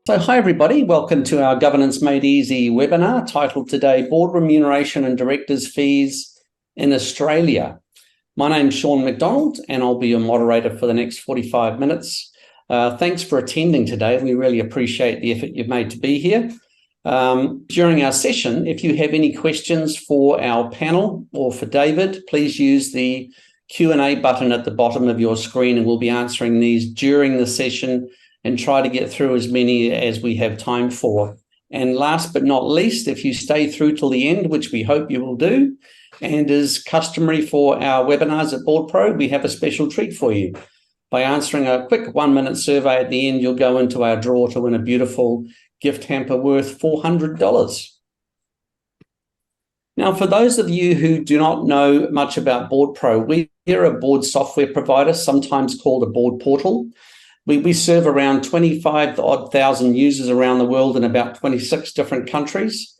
So hi everybody, welcome to our Governance Made Easy webinar titled today, Board Remuneration and Directors' Fees in Australia. My name's Sean McDonald and I'll be your moderator for the next 45 minutes. Thanks for attending today. We really appreciate the effort you've made to be here. During our session, if you have any questions for our panel or for David, please use the Q&A button at the bottom of your screen and we'll be answering these during the session and try to get through as many as we have time for. And last but not least, if you stay through till the end, which we hope you will do, and is customary for our webinars at BoardPro, we have a special treat for you. By answering a quick 1-minute survey at the end, you'll go into our draw to win a beautiful gift hamper worth $400. Now, for those of you who do not know much about BoardPro, we are a board software provider, sometimes called a board portal. We serve around 25,000 users around the world in about 26 different countries,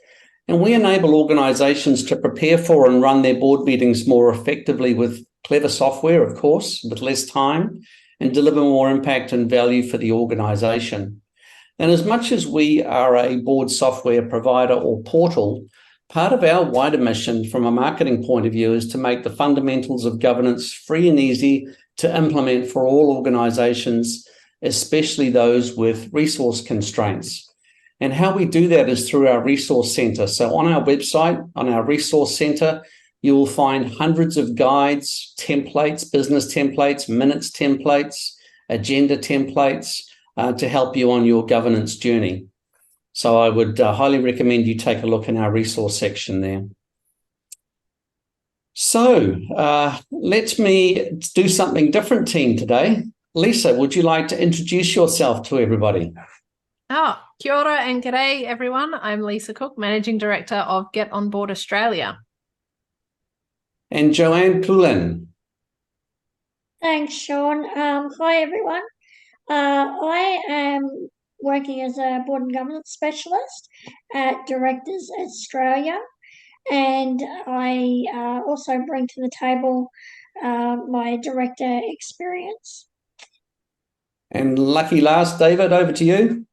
and we enable organisations to prepare for and run their board meetings more effectively with clever software, of course, with less time, and deliver more impact and value for the organisation. And as much as we are a board software provider or portal, part of our wider mission from a marketing point of view is to make the fundamentals of governance free and easy to implement for all organisations, especially those with resource constraints. And how we do that is through our resource centre. So on our website, on our resource centre, you will find hundreds of guides, templates, business templates, minutes templates, agenda templates to help you on your governance journey. So I would highly recommend you take a look in our resource section there. So let me do something different, team, today. Lisa, would you like to introduce yourself to everybody? Kia ora and g'day everyone. I'm Lisa Cook, Managing Director of Get On Board Australia. And Joanne Poulin. Thanks, Sean. Hi everyone. I am working as a board and governance specialist at Directors Australia, and I also bring to the table my director experience. And lucky last, David, over to you.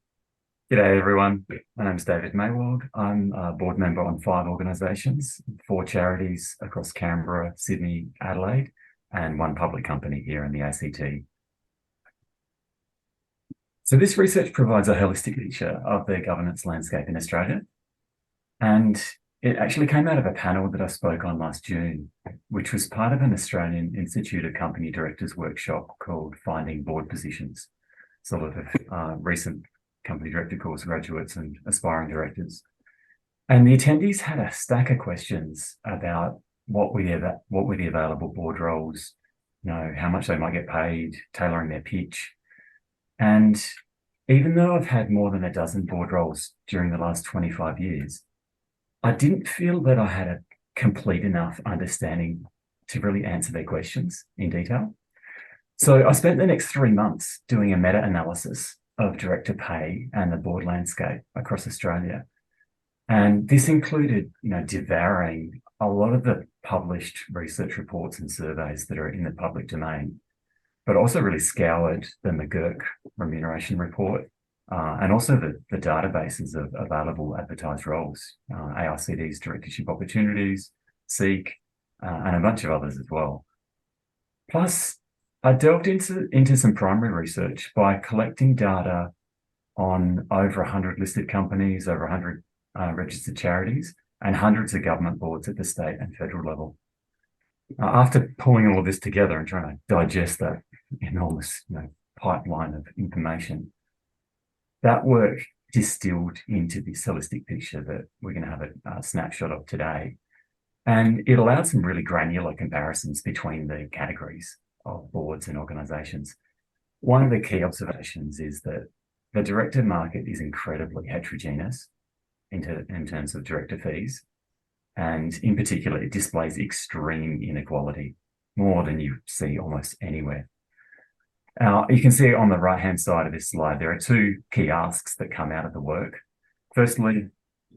G'day everyone, my name's David Maywald. I'm a board member on 5 organisations, 4 charities across Canberra, Sydney, Adelaide, and 1 public company here in the ACT. So this research provides a holistic picture of the governance landscape in Australia. And it actually came out of a panel that I spoke on last June, which was part of an Australian Institute of Company Directors workshop called Finding Board Positions. It's a lot of recent company director course graduates and aspiring directors. And the attendees had a stack of questions about what were the available board roles, how much they might get paid, tailoring their pitch. And even though I've had more than a dozen board roles during the last 25 years, I didn't feel that I had a complete enough understanding to really answer their questions in detail. So I spent the next 3 months doing a meta-analysis of director pay and the board landscape across Australia. And this included, devouring a lot of the published research reports and surveys that are in the public domain, but also really scoured the McGurk Remuneration report, and also the databases of available advertised roles, AICD's Directorship Opportunities, SEEK, and a bunch of others as well. Plus, I delved into some primary research by collecting data on over 100 listed companies, over 100 registered charities, and hundreds of government boards at the state and federal level. After pulling all of this together and trying to digest that enormous pipeline of information, that work distilled into this holistic picture that we're going to have a snapshot of today. And it allowed some really granular comparisons between the categories of boards and organisations. One of the key observations is that the director market is incredibly heterogeneous in terms of director fees. And in particular, it displays extreme inequality, more than you see almost anywhere. You can see on the right-hand side of this slide, there are 2 key asks that come out of the work. Firstly,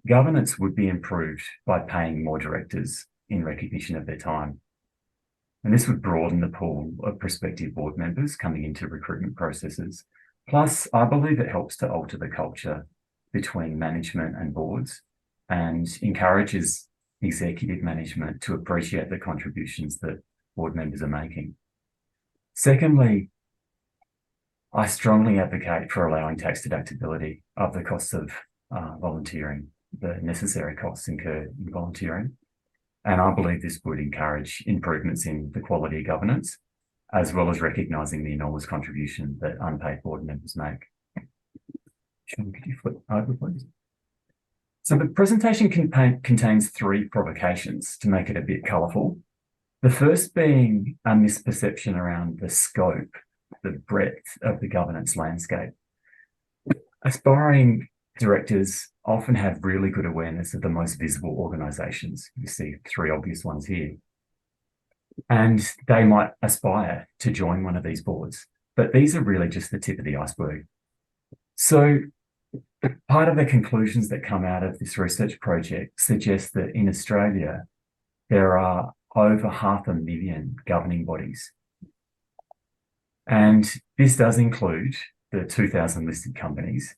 governance would be improved by paying more directors in recognition of their time. And this would broaden the pool of prospective board members coming into recruitment processes Plus, I believe it helps to alter the culture between management and boards and encourages executive management to appreciate the contributions that board members are making. Secondly, I strongly advocate for allowing tax deductibility of the costs of volunteering, the necessary costs incurred in volunteering. And I believe this would encourage improvements in the quality of governance, as well as recognising the enormous contribution that unpaid board members make. Sean, could you flip over, please? So the presentation contains 3 provocations to make it a bit colourful. The first being a misperception around the scope, the breadth of the governance landscape. Aspiring directors often have really good awareness of the most visible organisations. You see 3 obvious ones here. And they might aspire to join one of these boards, but these are really just the tip of the iceberg. So part of the conclusions that come out of this research project suggests that in Australia, there are over 500,000 governing bodies. And this does include the 2,000 listed companies,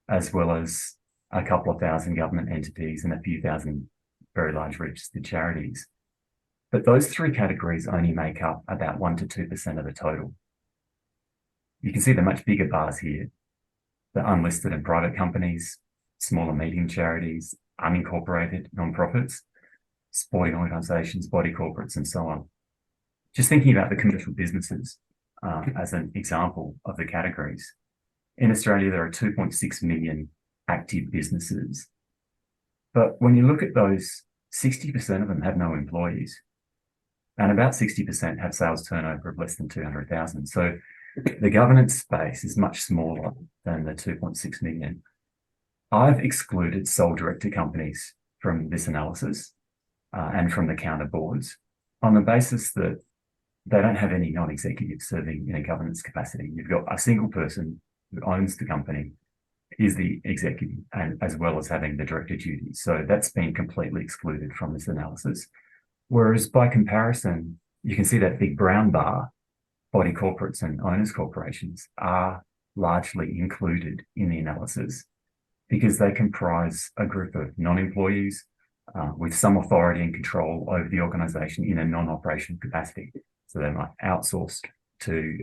as well as a couple of thousand government entities and a few thousand very large registered charities. But those 3 categories only make up about 1 to 2% of the total. You can see the much bigger bars here, the unlisted and private companies, small and medium charities, unincorporated nonprofits, sporting organisations, body corporates, and so on. Just thinking about the commercial businesses as an example of the categories. In Australia, there are 2.6 million active businesses. But when you look at those, 60% of them have no employees, and about 60% have sales turnover of less than 200,000. So the governance space is much smaller than the 2.6 million. I've excluded sole director companies from this analysis and from the counter boards on the basis that they don't have any non-executives serving in a governance capacity. You've got a single person who owns the company, is the executive, and as well as having the director duties. So that's been completely excluded from this analysis. Whereas by comparison, you can see that big brown bar, body corporates and owners corporations are largely included in the analysis because they comprise a group of non-employees with some authority and control over the organisation in a non-operational capacity. So they might outsource to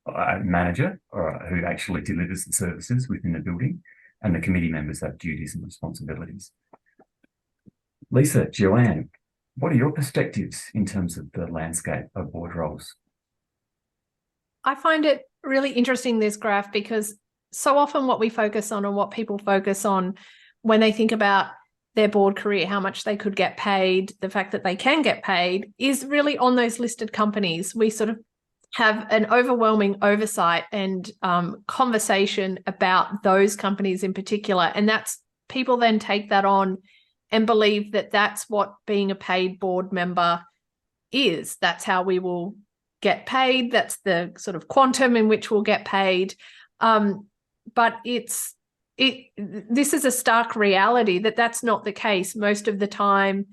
a manager or who actually delivers the services within the building, and the committee members have duties and responsibilities. Lisa, Joanne, what are your perspectives in terms of the landscape of board roles? I find it really interesting, this graph, because so often what we focus on and what people focus on when they think about their board career, how much they could get paid, the fact that they can get paid, is really on those listed companies. We sort of have an overwhelming oversight and conversation about those companies in particular. And that's, people then take that on and believe that that's what being a paid board member is. That's how we will get paid. That's the sort of quantum in which we'll get paid. But this is a stark reality that that's not the case. Most of the time,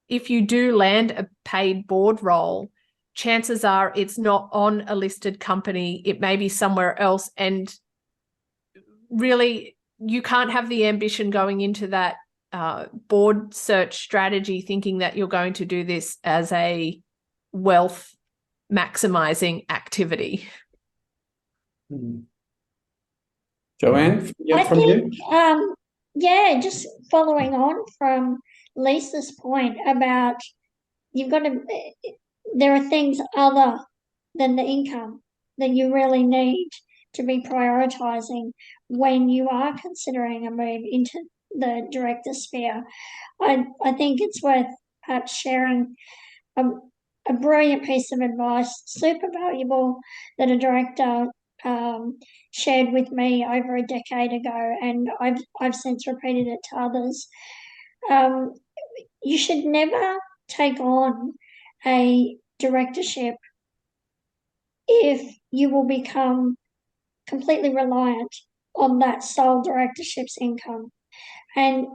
if you do land a paid board role, chances are it's not on a listed company. It may be somewhere else. And really, you can't have the ambition going into that board search strategy thinking that you're going to do this as a wealth maximizing activity. Joanne, from you? Yeah, just following on from Lisa's point about there are things other than the income that you really need to be prioritising when you are considering a move into the director sphere. I think it's worth perhaps sharing a brilliant piece of advice, super valuable, that a director shared with me over a decade ago, and I've since repeated it to others. You should never take on a directorship if you will become completely reliant on that sole directorship's income. And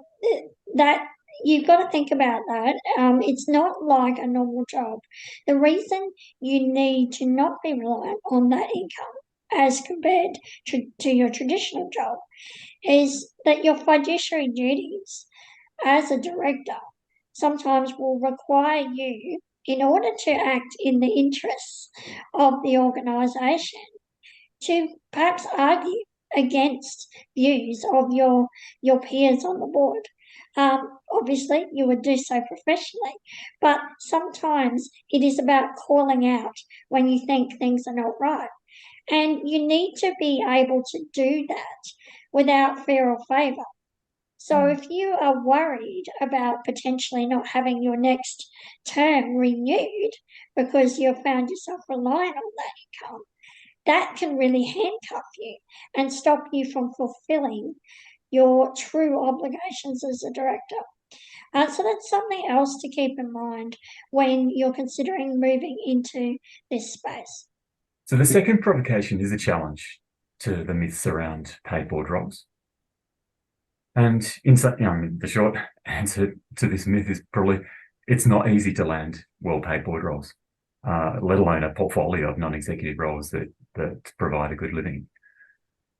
that you've got to think about that. It's not like a normal job. The reason you need to not be reliant on that income as compared to your traditional job is that your fiduciary duties as a director sometimes will require you, in order to act in the interests of the organisation, to perhaps argue against views of your peers on the board. Obviously, you would do so professionally, but sometimes it is about calling out when you think things are not right. And you need to be able to do that without fear or favour. So if you are worried about potentially not having your next term renewed because you've found yourself relying on that income, that can really handcuff you and stop you from fulfilling your true obligations as a director. So that's something else to keep in mind when you're considering moving into this space. So the second provocation is a challenge to the myths around paid board roles. And the short answer to this myth is probably it's not easy to land well-paid board roles, let alone a portfolio of non-executive roles that provide a good living.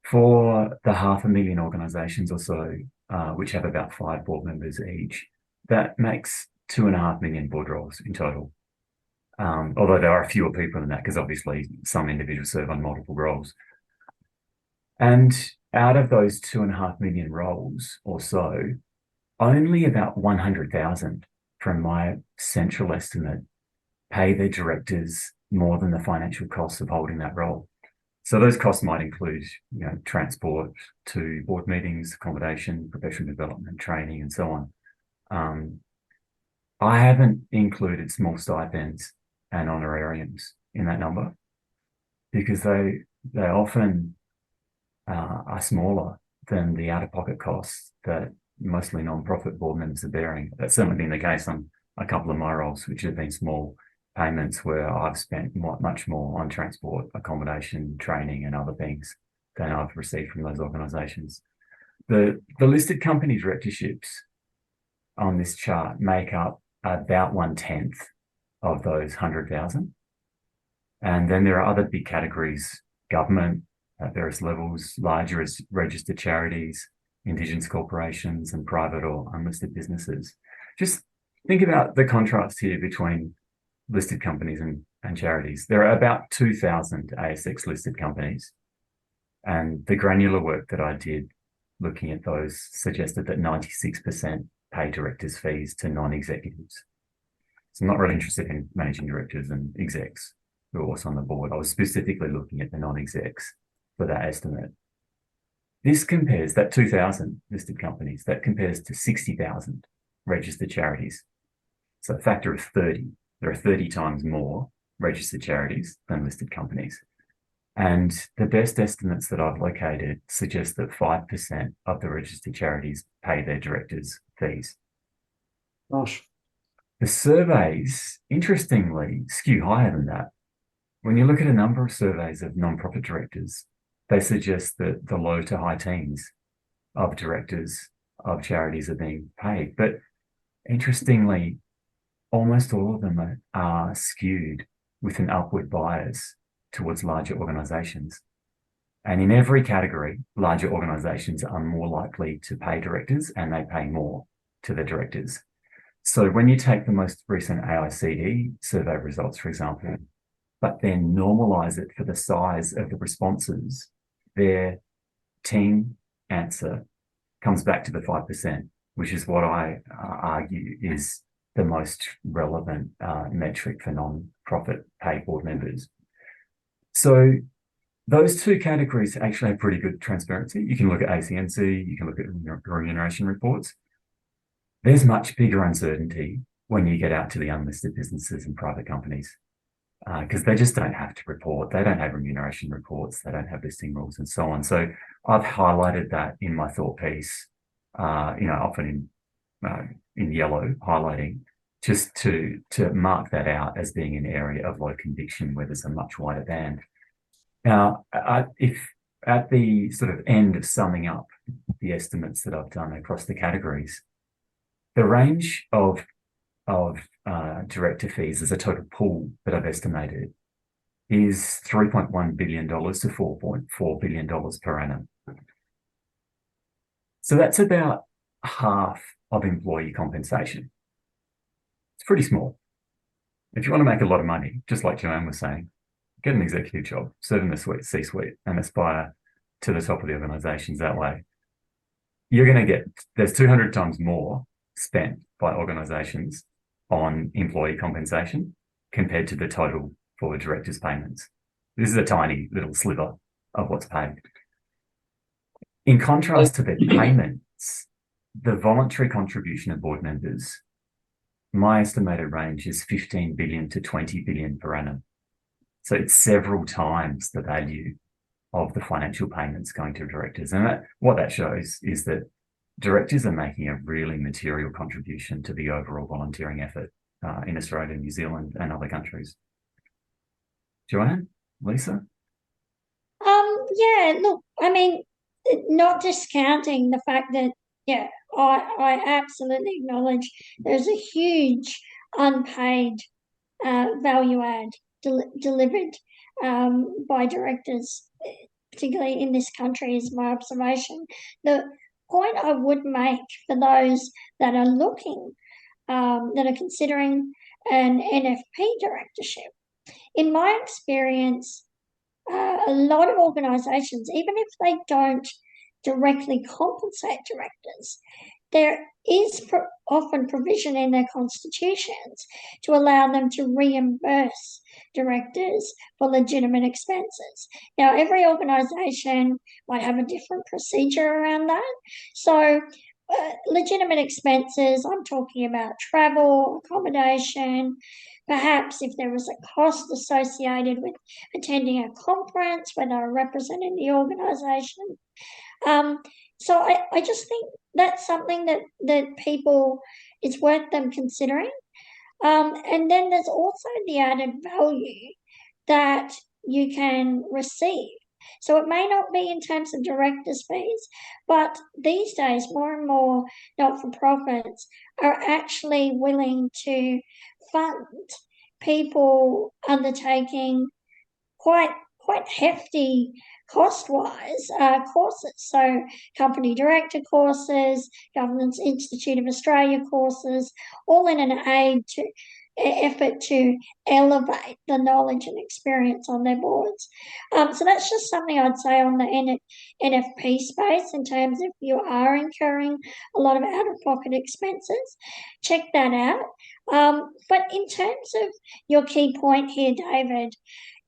For the 500,000 organisations or so, which have about 5 board members each, that makes 2.5 million board roles in total. Although there are fewer people than that, because obviously some individuals serve on multiple roles. And out of those 2.5 million roles or so, only about 100,000, from my central estimate, pay their directors more than the financial costs of holding that role. So those costs might include, transport to board meetings, accommodation, professional development, training, and so on. I haven't included small stipends and honorariums in that number because they often are smaller than the out-of-pocket costs that mostly non-profit board members are bearing. That's certainly been the case on a couple of my roles, which have been small payments where I've spent much more on transport, accommodation, training, and other things than I've received from those organisations. The listed company directorships on this chart make up about 1/10 of those 100,000. And then there are other big categories: government at various levels, larger as registered charities, Indigenous corporations, and private or unlisted businesses. Just think about the contrast here between listed companies and charities. There are about 2,000 ASX listed companies. And the granular work that I did looking at those suggested that 96% pay directors' fees to non-executives. So I'm not really interested in managing directors and execs who are also on the board. I was specifically looking at the non-execs for that estimate. This compares, that 2,000 listed companies, that compares to 60,000 registered charities. So a factor of 30. There are 30 times more registered charities than listed companies. And the best estimates that I've located suggest that 5% of the registered charities pay their directors' fees. Gosh. The surveys, interestingly, skew higher than that. When you look at a number of surveys of non-profit directors, they suggest that the low to high teens of directors of charities are being paid. But interestingly, almost all of them are skewed with an upward bias towards larger organisations. And in every category, larger organisations are more likely to pay directors, and they pay more to the directors. So when you take the most recent AICD survey results, for example, but then normalise it for the size of the responses, their team answer comes back to the 5%, which is what I argue is the most relevant metric for non-profit paid board members. So those two categories actually have pretty good transparency. You can look at ACNC, you can look at remuneration reports. There's much bigger uncertainty when you get out to the unlisted businesses and private companies because they just don't have to report. They don't have remuneration reports. They don't have listing rules and so on. So I've highlighted that in my thought piece, often in yellow, highlighting, just to mark that out as being an area of low conviction where there's a much wider band. Now, if at the sort of end of summing up the estimates that I've done across the categories, The range of director fees as a total pool that I've estimated is $3.1 billion to $4.4 billion per annum. So that's about half of employee compensation. It's pretty small. If you want to make a lot of money, just like Joanne was saying, get an executive job, serve in the C-suite, and aspire to the top of the organizations that way. You're going to get, there's 200 times more spent by organizations on employee compensation compared to the total for directors' payments. This is a tiny little sliver of what's paid. In contrast to the payments, the voluntary contribution of board members, my estimated range is 15 billion to 20 billion per annum. So it's several times the value of the financial payments going to directors. And what that shows is that directors are making a really material contribution to the overall volunteering effort in Australia, New Zealand, and other countries. Joanne, Lisa? Yeah, look, I mean, not discounting the fact that, yeah, I absolutely acknowledge there's a huge unpaid value add delivered by directors, particularly in this country, is my observation. The point I would make for those that are looking, that are considering an NFP directorship, in my experience, a lot of organisations, even if they don't directly compensate directors, there is often provision in their constitutions to allow them to reimburse directors for legitimate expenses. Now, every organisation might have a different procedure around that. So, legitimate expenses, I'm talking about travel, accommodation, perhaps if there was a cost associated with attending a conference where they're representing the organisation. So I just think that's something that people, it's worth them considering. And then there's also the added value that you can receive. So it may not be in terms of directors' fees, but these days more and more not-for-profits are actually willing to fund people undertaking quite hefty cost-wise courses. So company director courses, Governance Institute of Australia courses, all in an effort to elevate the knowledge and experience on their boards. So that's just something I'd say on the NFP space in terms of you are incurring a lot of out-of-pocket expenses. Check that out. But in terms of your key point here, David,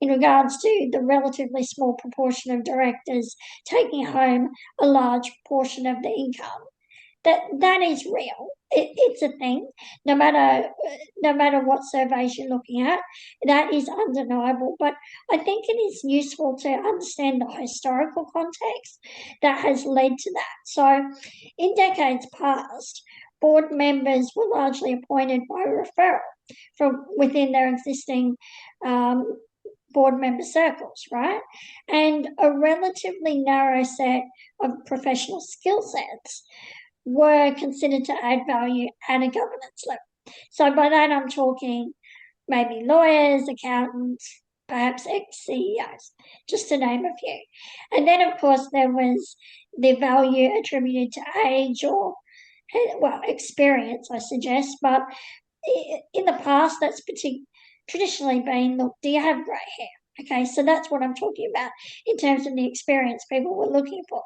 in regards to the relatively small proportion of directors taking home a large portion of the income, that is real. It's a thing. No matter what surveys you're looking at, that is undeniable. But I think it is useful to understand the historical context that has led to that. So, in decades past, board members were largely appointed by referral from within their existing board member circles, right? And a relatively narrow set of professional skill sets were considered to add value at a governance level. So by that I'm talking maybe lawyers, accountants, perhaps ex-CEOs, just to name a few. And then of course there was the value attributed to age or, well, experience, I suggest, but in the past that's traditionally been, look, do you have grey hair? Okay, so that's what I'm talking about in terms of the experience people were looking for.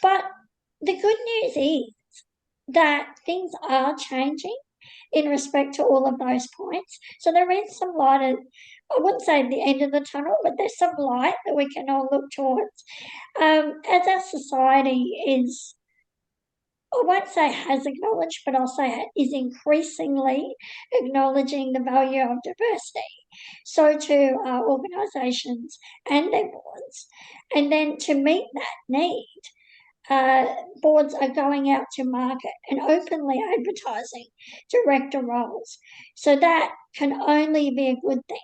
But the good news is that things are changing in respect to all of those points. So there is some light at, I wouldn't say the end of the tunnel, but there's some light that we can all look towards. As our society is, I won't say has acknowledged, but I'll say is increasingly acknowledging the value of diversity. So too are organisations and their boards. And then to meet that need, boards are going out to market and openly advertising director roles. So that can only be a good thing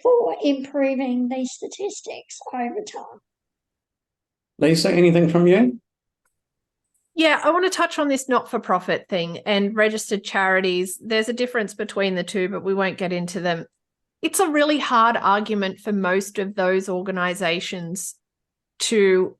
for improving these statistics over time. Lisa, anything from you? Yeah, I want to touch on this not-for-profit thing and registered charities. There's a difference between the two, but we won't get into them. It's a really hard argument for most of those organizations to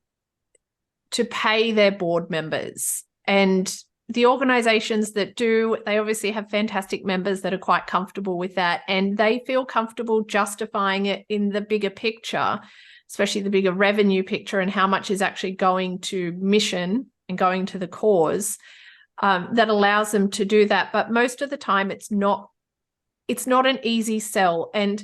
pay their board members. And the organizations that do, they obviously have fantastic members that are quite comfortable with that, and they feel comfortable justifying it in the bigger picture, especially the bigger revenue picture and how much is actually going to mission and going to the cause, that allows them to do that. But most of the time it's not an easy sell. And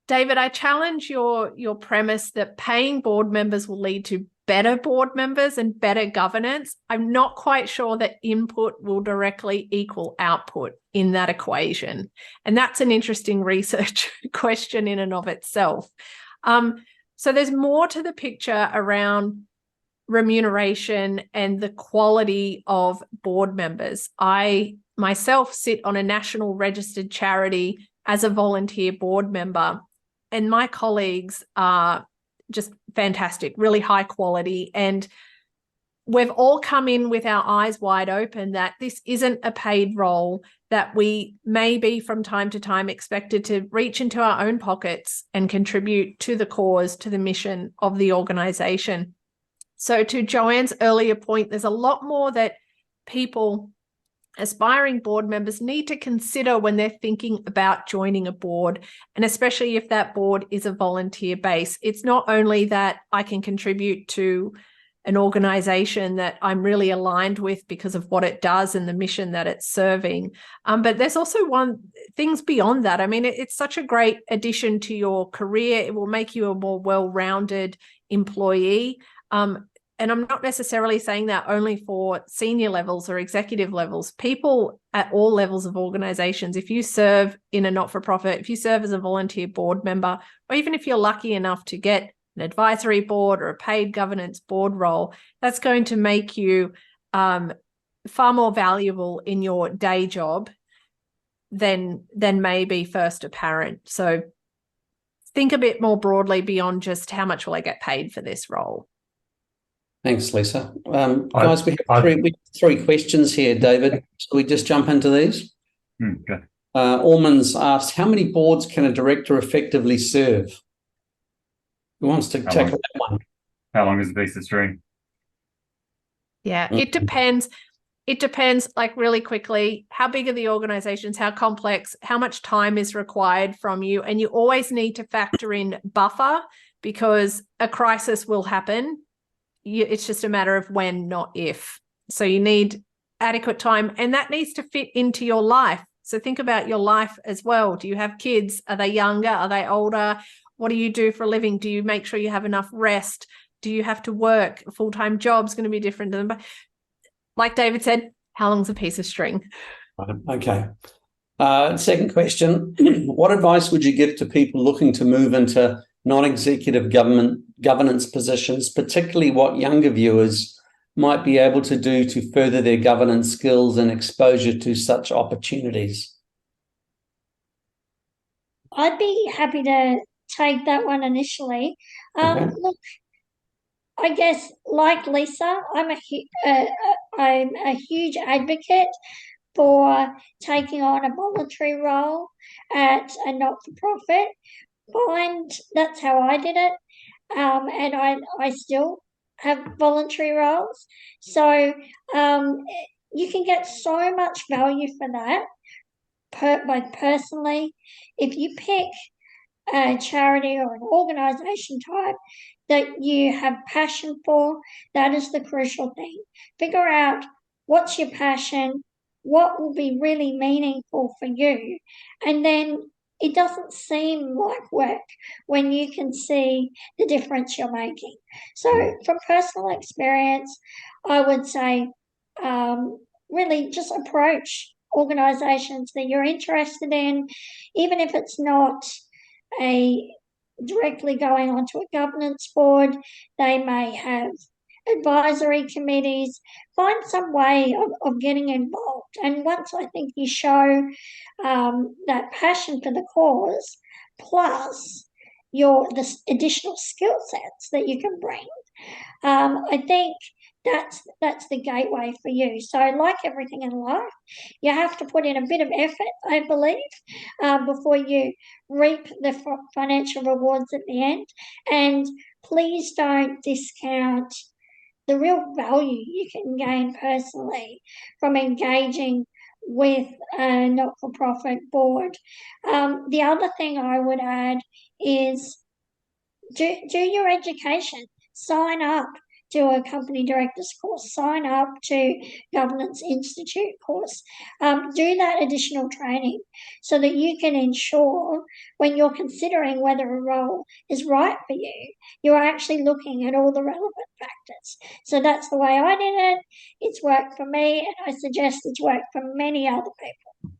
David, I challenge your premise that paying board members will lead to better board members and better governance. I'm not quite sure that input will directly equal output in that equation. And that's an interesting research question in and of itself. So there's more to the picture around remuneration and the quality of board members. I myself sit on a national registered charity as a volunteer board member, and my colleagues are just fantastic, really high quality. And we've all come in with our eyes wide open that this isn't a paid role, that we may be from time to time expected to reach into our own pockets and contribute to the cause, to the mission of the organisation. So to Joanne's earlier point, there's a lot more that people, aspiring board members, need to consider when they're thinking about joining a board, and especially if that board is a volunteer base. It's not only that I can contribute to an organisation that I'm really aligned with because of what it does and the mission that it's serving, but there's also things beyond that. I mean, it's such a great addition to your career. It will make you a more well-rounded employee. And I'm not necessarily saying that only for senior levels or executive levels. People at all levels of organizations, if you serve in a not-for-profit, if you serve as a volunteer board member, or even if you're lucky enough to get an advisory board or a paid governance board role, that's going to make you far more valuable in your day job than may be first apparent. So think a bit more broadly beyond just how much will I get paid for this role. Thanks, Lisa. Guys, we have three questions here, David. Shall we just jump into these? Good. Ormans asked, how many boards can a director effectively serve? Who wants to tackle that one? How long is a piece of string? Yeah, it depends. It depends, like really quickly, how big are the organizations, how complex, how much time is required from you. And you always need to factor in buffer, because a crisis will happen. It's just a matter of when, not if. So you need adequate time, and that needs to fit into your life. So think about your life as well. Do you have kids? Are they younger? Are they older? What do you do for a living? Do you make sure you have enough rest? Do you have to work? A full-time job's going to be different to them. But like David said, how long's a piece of string? Okay. Second question, what advice would you give to people looking to move into non-executive governance positions, particularly what younger viewers might be able to do to further their governance skills and exposure to such opportunities? I'd be happy to take that one initially. Okay. Look, I guess like Lisa, I'm a huge advocate for taking on a voluntary role at a not-for-profit. That's how I did it, and I still have voluntary roles. So you can get so much value for that. Personally, if you pick a charity or an organisation type that you have passion for, that is the crucial thing. Figure out what's your passion, what will be really meaningful for you, and then it doesn't seem like work when you can see the difference you're making. So from personal experience, I would say really just approach organisations that you're interested in, even if it's not directly going onto a governance board. They may have advisory committees. Find some way of getting involved. And once I think you show that passion for the cause, plus the additional skill sets that you can bring, I think that's the gateway for you. So like everything in life, you have to put in a bit of effort, I believe, before you reap the financial rewards at the end. And please don't discount the real value you can gain personally from engaging with a not-for-profit board. The other thing I would add is do your education. Sign up to a company directors course. Sign up to Governance Institute course. Do that additional training so that you can ensure when you're considering whether a role is right for you, you're actually looking at all the relevant factors. So that's the way I did it. It's worked for me, and I suggest it's worked for many other people.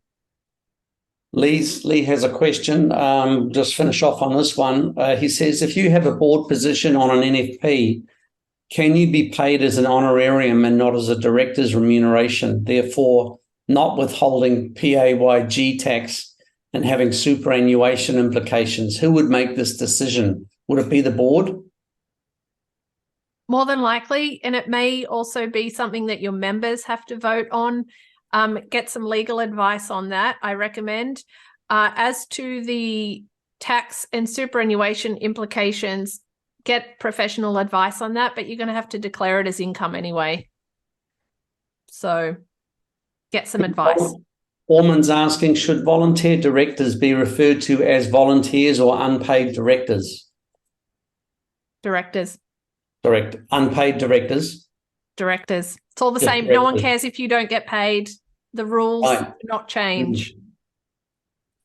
Lee has a question. Just finish off on this one. He says, if you have a board position on an NFP, can you be paid as an honorarium and not as a director's remuneration, therefore not withholding PAYG tax and having superannuation implications? Who would make this decision? Would it be the board? More than likely, and it may also be something that your members have to vote on. Get some legal advice on that, I recommend. As to the tax and superannuation implications, get professional advice on that, but you're going to have to declare it as income anyway. So get some advice. Orman's asking, should volunteer directors be referred to as volunteers or unpaid directors? Directors. Correct. Unpaid directors? Directors. It's all the Just same. No one directors. cares if you don't get paid. The rules Right. do not change.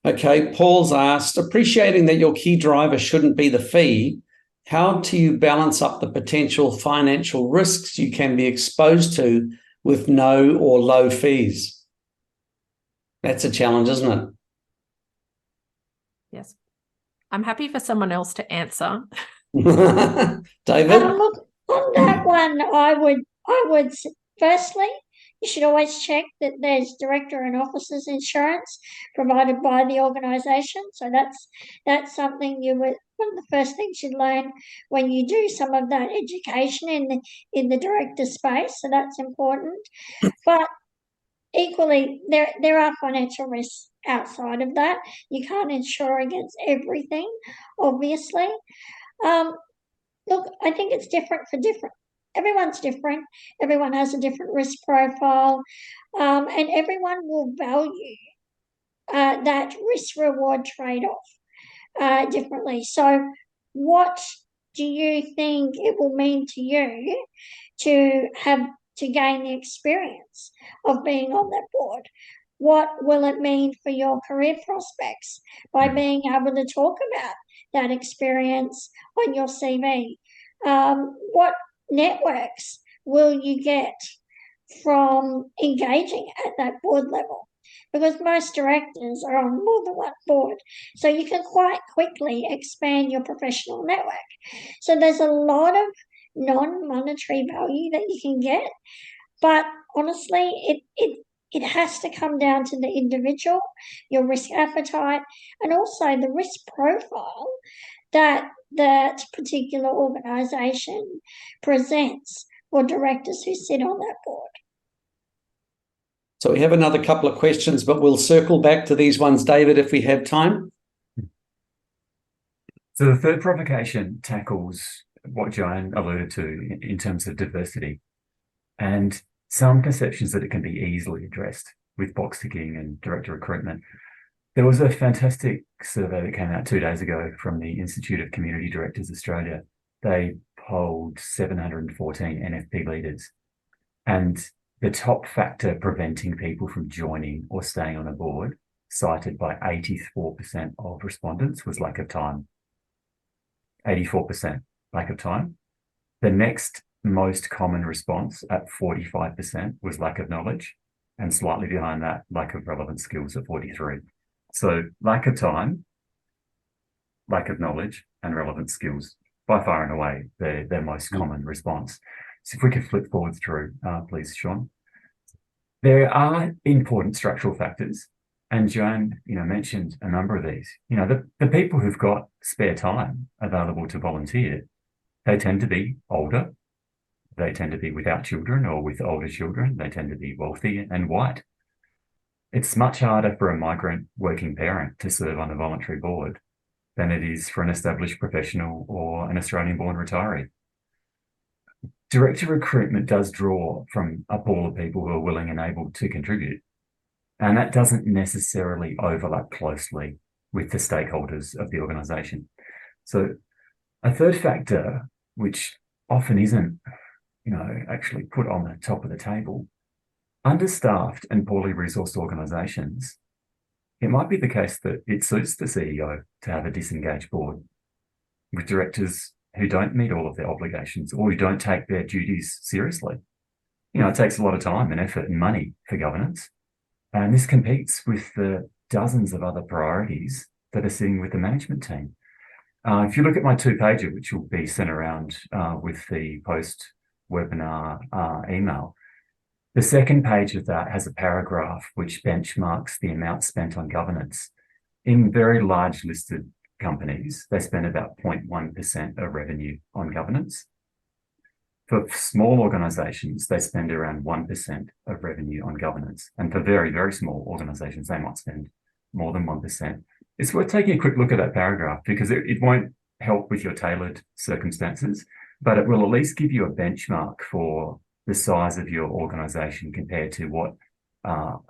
Okay, Paul's asked, appreciating that your key driver shouldn't be the fee, how do you balance up the potential financial risks you can be exposed to with no or low fees? That's a challenge, isn't it? Mm. Yes. I'm happy for someone else to answer. David? Look, on that one, I would firstly, you should always check that there's director and officers insurance provided by the organisation. So that's something one of the first things you learn when you do some of that education in the director space. So that's important. But equally, there are financial risks outside of that. You can't insure against everything, obviously. Look, I think it's different for different. Everyone's different. Everyone has a different risk profile, and everyone will value that risk-reward trade-off differently. So what do you think it will mean to you to gain the experience of being on that board? What will it mean for your career prospects by being able to talk about that experience on your CV? What networks will you get from engaging at that board level? Because most directors are on more than one board, so you can quite quickly expand your professional network. So there's a lot of non-monetary value that you can get, but honestly, it has to come down to the individual, your risk appetite, and also the risk profile that particular organisation presents for directors who sit on that board. So we have another couple of questions, but we'll circle back to these ones, David, if we have time. So the third provocation tackles what Joanne alluded to in terms of diversity and some perceptions that it can be easily addressed with box ticking and director recruitment. There was a fantastic survey that came out 2 days ago from the Institute of Community Directors Australia. They polled 714 NFP leaders, and the top factor preventing people from joining or staying on a board, cited by 84% of respondents, was lack of time. 84% lack of time. The next most common response at 45% was lack of knowledge, and slightly behind that, lack of relevant skills at 43%. So lack of time, lack of knowledge, and relevant skills, by far and away, their most common response. So if we could flip forward through, please, Sean. There are important structural factors, and Joanne, mentioned a number of these. The people who've got spare time available to volunteer, they tend to be older, They tend to be without children or with older children. They tend to be wealthy and white. It's much harder for a migrant working parent to serve on a voluntary board than it is for an established professional or an Australian-born retiree. Director recruitment does draw from a pool of people who are willing and able to contribute, and that doesn't necessarily overlap closely with the stakeholders of the organisation. So a third factor, which often isn't, actually put on the top of the table, understaffed and poorly resourced organisations, it might be the case that it suits the CEO to have a disengaged board with directors who don't meet all of their obligations or who don't take their duties seriously. It takes a lot of time and effort and money for governance. And this competes with the dozens of other priorities that are sitting with the management team. If you look at my two-pager, which will be sent around with the post-webinar email, the second page of that has a paragraph which benchmarks the amount spent on governance. In very large listed companies, they spend about 0.1% of revenue on governance. For small organisations, they spend around 1% of revenue on governance. And for very, very small organisations, they might spend more than 1%. It's worth taking a quick look at that paragraph because it won't help with your tailored circumstances, but it will at least give you a benchmark for the size of your organisation compared to what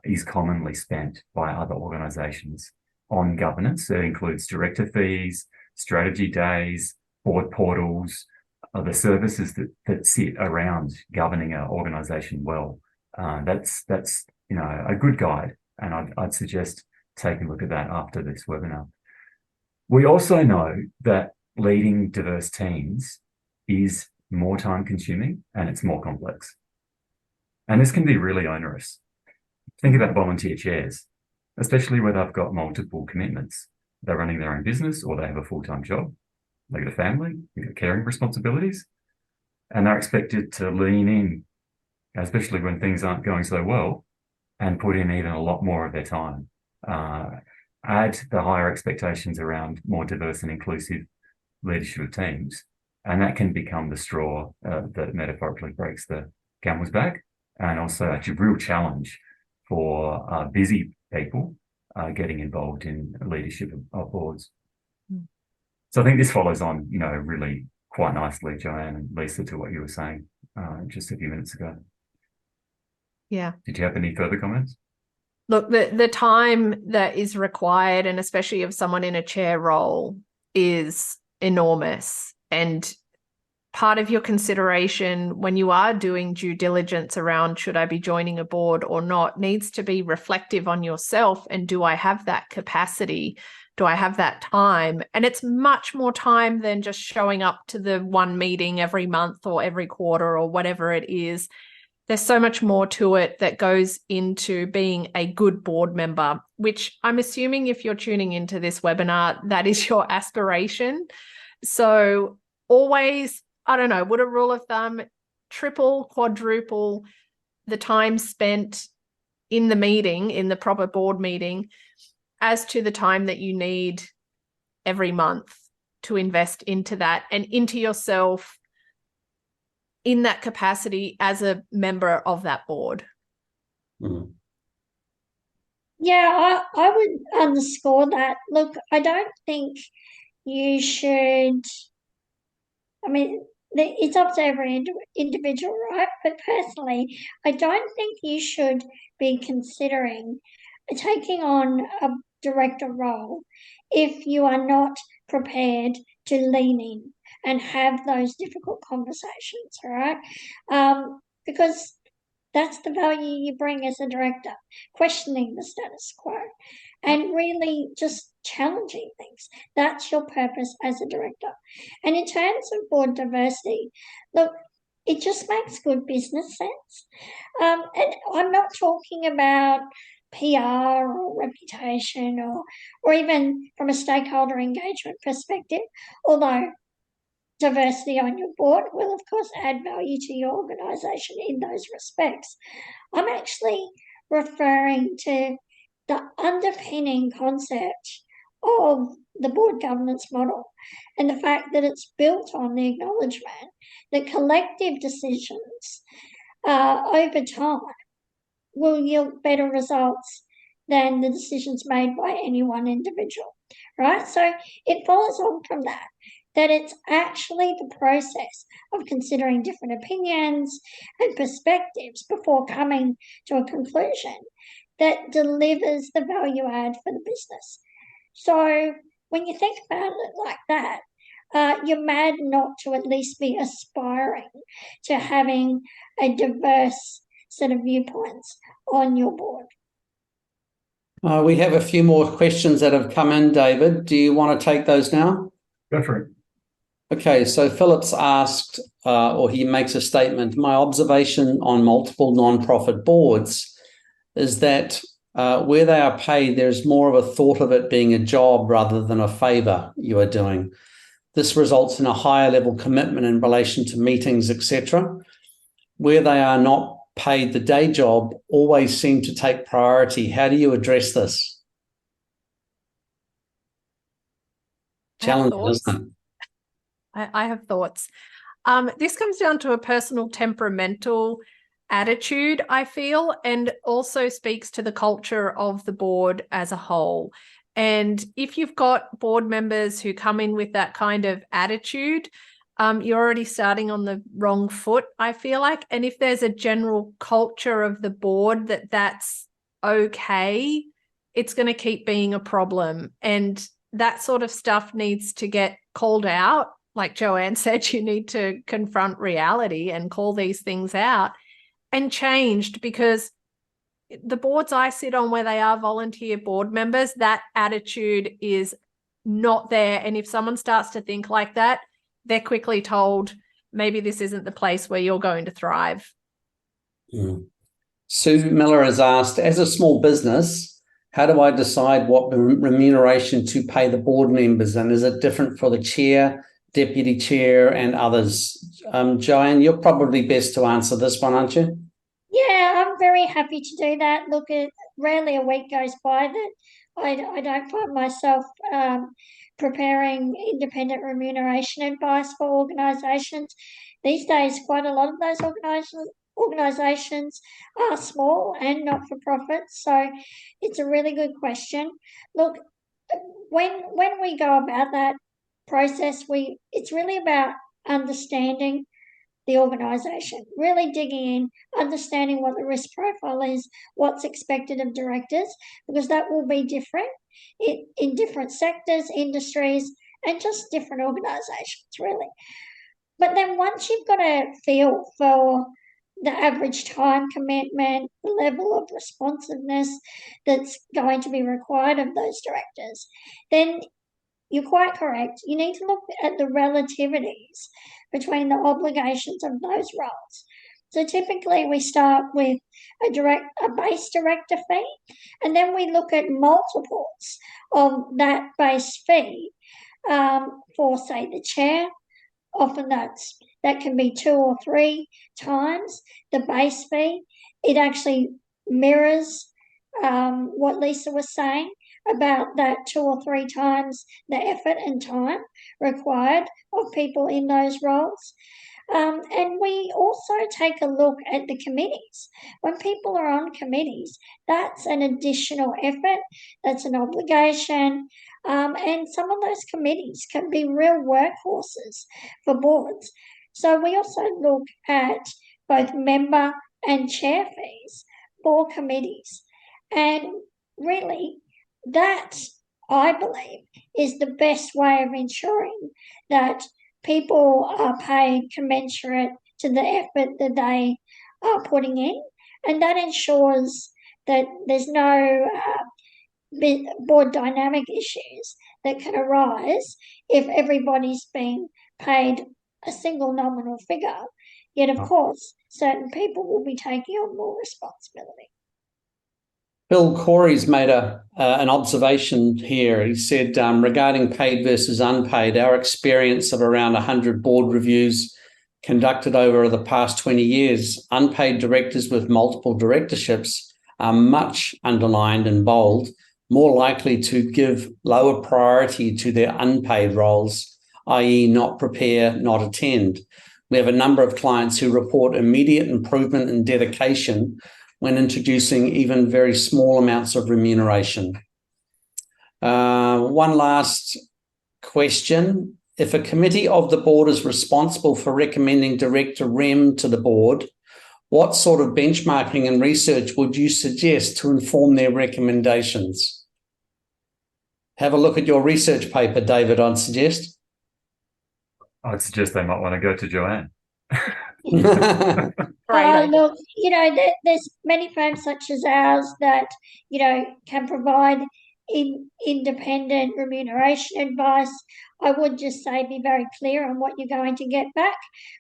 is commonly spent by other organisations on governance. It includes director fees, strategy days, board portals, the services that sit around governing an organisation well. That's a good guide, and I'd suggest taking a look at that after this webinar. We also know that leading diverse teams is more time consuming and it's more complex. And this can be really onerous. Think about volunteer chairs, especially where they've got multiple commitments. They're running their own business or they have a full-time job. They've got a family, they've got caring responsibilities, and they're expected to lean in, especially when things aren't going so well, and put in even a lot more of their time. Add the higher expectations around more diverse and inclusive leadership of teams, and that can become the straw that metaphorically breaks the camel's back, and also actually a real challenge for busy people getting involved in leadership of boards. So I think this follows on, really quite nicely, Joanne and Lisa, to what you were saying just a few minutes ago. Yeah. Did you have any further comments? Look, the time that is required, and especially of someone in a chair role, is enormous. And part of your consideration when you are doing due diligence around should I be joining a board or not needs to be reflective on yourself. And do I have that capacity? Do I have that time? And it's much more time than just showing up to the one meeting every month or every quarter or whatever it is. There's so much more to it that goes into being a good board member, which I'm assuming if you're tuning into this webinar, that is your aspiration. So always, I don't know, would a rule of thumb, triple, quadruple the time spent in the meeting, in the proper board meeting, as to the time that you need every month to invest into that and into yourself in that capacity as a member of that board. Mm. Yeah, I would underscore that. Look, I don't think you should, it's up to every individual, right? But personally, I don't think you should be considering taking on a director role if you are not prepared to lean in and have those difficult conversations, right? Because that's the value you bring as a director, questioning the status quo and really just challenging things. That's your purpose as a director. And in terms of board diversity, look, it just makes good business sense. And I'm not talking about PR or reputation or even from a stakeholder engagement perspective, although diversity on your board will of course add value to your organisation in those respects. I'm actually referring to the underpinning concept of the board governance model, and the fact that it's built on the acknowledgement that collective decisions over time will yield better results than the decisions made by any one individual, right? So it follows on from that it's actually the process of considering different opinions and perspectives before coming to a conclusion that delivers the value add for the business. So when you think about it like that, you're mad not to at least be aspiring to having a diverse set of viewpoints on your board. We have a few more questions that have come in, David. Do you want to take those now? Go for it. Okay, so Phillips asked, or he makes a statement, my observation on multiple non-profit boards is that where they are paid, there's more of a thought of it being a job rather than a favour you are doing. This results in a higher level commitment in relation to meetings, etc. Where they are not paid the day job, always seem to take priority. How do you address this? Challenging, isn't it? I have thoughts. This comes down to a personal temperamental attitude, I feel, and also speaks to the culture of the board as a whole. And if you've got board members who come in with that kind of attitude, you're already starting on the wrong foot, I feel like. And if there's a general culture of the board that's okay, it's going to keep being a problem. And that sort of stuff needs to get called out. Like Joanne said, you need to confront reality and call these things out and changed, because the boards I sit on where they are volunteer board members, that attitude is not there. And if someone starts to think like that, they're quickly told, maybe this isn't the place where you're going to thrive. Sue Miller has asked, as a small business, how do I decide what remuneration to pay the board members? And is it different for the chair, deputy chair, and others? Joanne, you're probably best to answer this one, aren't you? Yeah, I'm very happy to do that. Look, rarely a week goes by that I don't find myself preparing independent remuneration advice for organisations. These days, quite a lot of those organisations are small and not-for-profit, so it's a really good question. Look, when we go about that process, it's really about understanding the organisation, really digging in, understanding what the risk profile is, what's expected of directors, because that will be different in different sectors, industries, and just different organisations, really. But then once you've got a feel for the average time commitment, the level of responsiveness that's going to be required of those directors, then you're quite correct. You need to look at the relativities between the obligations of those roles. So typically we start with a base director fee, and then we look at multiples of that base fee for, say, the chair. Often that can be 2 or 3 times the base fee. It actually mirrors what Lisa was saying about that 2 or 3 times the effort and time required of people in those roles. And we also take a look at the committees. When people are on committees, that's an additional effort, that's an obligation. And some of those committees can be real workhorses for boards. So we also look at both member and chair fees for committees. And really, that, I believe, is the best way of ensuring that people are paid commensurate to the effort that they are putting in. And that ensures that there's no board dynamic issues that can arise if everybody's being paid a single nominal figure. Yet, of course, certain people will be taking on more responsibility. Bill Corey's made an observation here. He said, regarding paid versus unpaid, our experience of around 100 board reviews conducted over the past 20 years, unpaid directors with multiple directorships are much underlined in bold, more likely to give lower priority to their unpaid roles, i.e. not prepare, not attend. We have a number of clients who report immediate improvement in dedication when introducing even very small amounts of remuneration. One last question. If a committee of the board is responsible for recommending director rem to the board, what sort of benchmarking and research would you suggest to inform their recommendations? Have a look at your research paper, David, I'd suggest. I'd suggest they might want to go to Joanne. Right. Look, there's many firms such as ours that, can provide independent remuneration advice. I would just say be very clear on what you're going to get back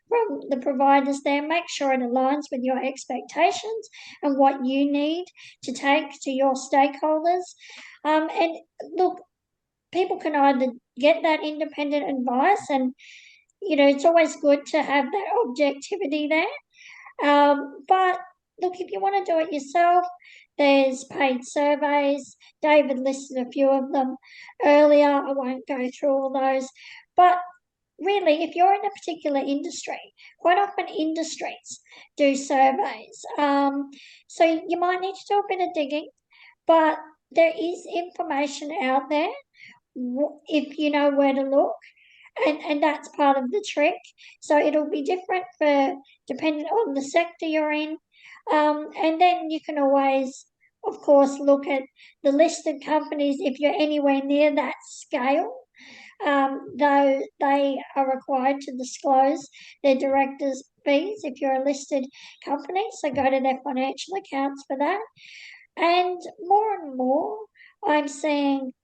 from the providers there. Make sure it aligns with your expectations and what you need to take to your stakeholders. And look, people can either get that independent advice and, it's always good to have that objectivity there. But look, if you want to do it yourself, there's paid surveys. David listed a few of them earlier. I won't go through all those. But really, if you're in a particular industry, quite often industries do surveys. So you might need to do a bit of digging, but there is information out there if you know where to look. And that's part of the trick. So it'll be different depending on the sector you're in. And then you can always, of course, look at the listed companies if you're anywhere near that scale, though they are required to disclose their directors' fees if you're a listed company. So go to their financial accounts for that. And more, I'm seeing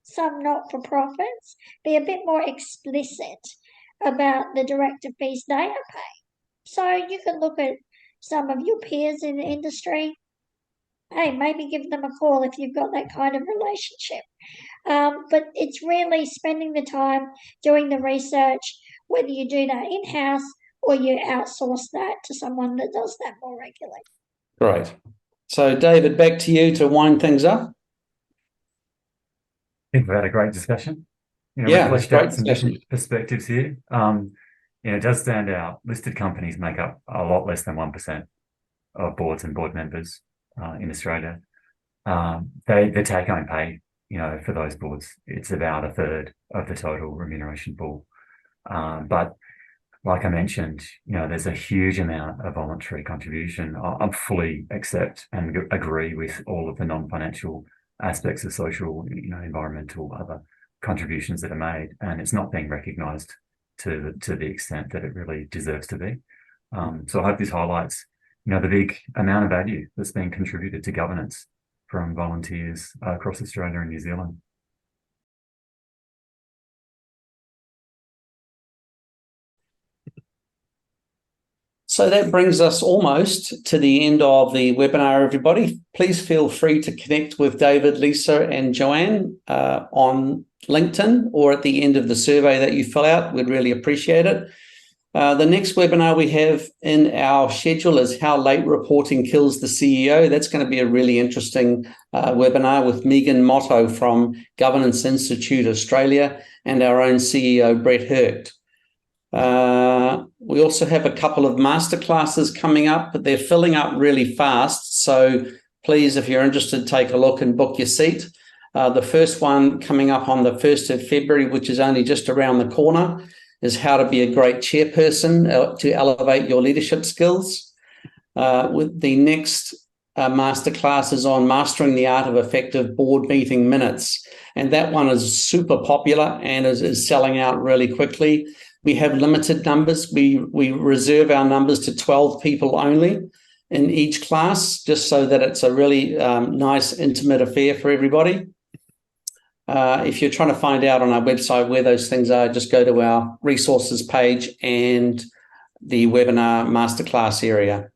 some not-for-profits be a bit more explicit about the director fees they are paid. So you can look at some of your peers in the industry. Hey, maybe give them a call if you've got that kind of relationship. But it's really spending the time doing the research, whether you do that in-house or you outsource that to someone that does that more regularly. Great. So, David, back to you to wind things up. I think we've had a great discussion. Yeah, we've fleshed great out some discussion. different perspectives here. It does stand out. Listed companies make up a lot less than 1% of boards and board members in Australia. The take-home pay, for those boards, it's about a third of the total remuneration pool. But like I mentioned, there's a huge amount of voluntary contribution. I fully accept and agree with all of the non-financial aspects of social, environmental, other contributions that are made, and it's not being recognised to the extent that it really deserves to be. So I hope this highlights, the big amount of value that's being contributed to governance from volunteers across Australia and New Zealand. So that brings us almost to the end of the webinar, everybody. Please feel free to connect with David, Lisa, and Joanne on LinkedIn or at the end of the survey that you fill out. We'd really appreciate it. The next webinar we have in our schedule is How Late Reporting Kills the CEO. That's going to be a really interesting webinar with Megan Motto from Governance Institute Australia and our own CEO, Brett Herkt. We also have a couple of masterclasses coming up, but they're filling up really fast. So please, if you're interested, take a look and book your seat. The first one coming up on the 1st of February, which is only just around the corner, is how to be a great chairperson to elevate your leadership skills. With the next masterclass is on mastering the art of effective board meeting minutes. And that one is super popular and is selling out really quickly. We have limited numbers. We reserve our numbers to 12 people only in each class, just so that it's a really nice, intimate affair for everybody. If you're trying to find out on our website where those things are, just go to our resources page and the webinar masterclass area.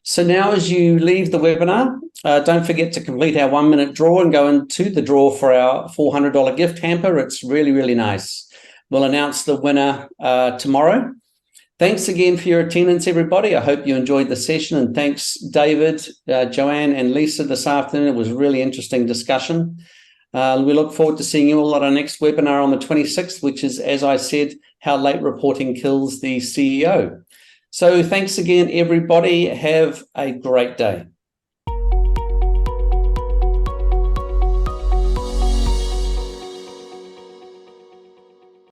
So now as you leave the webinar, don't forget to complete our 1-minute draw and go into the draw for our $400 gift hamper. It's really, really nice. We'll announce the winner tomorrow. Thanks again for your attendance, everybody. I hope you enjoyed the session, and thanks, David, Joanne, and Lisa this afternoon. It was a really interesting discussion. We look forward to seeing you all at our next webinar on the 26th, which is, as I said, how late reporting kills the CEO. So thanks again, everybody. Have a great day.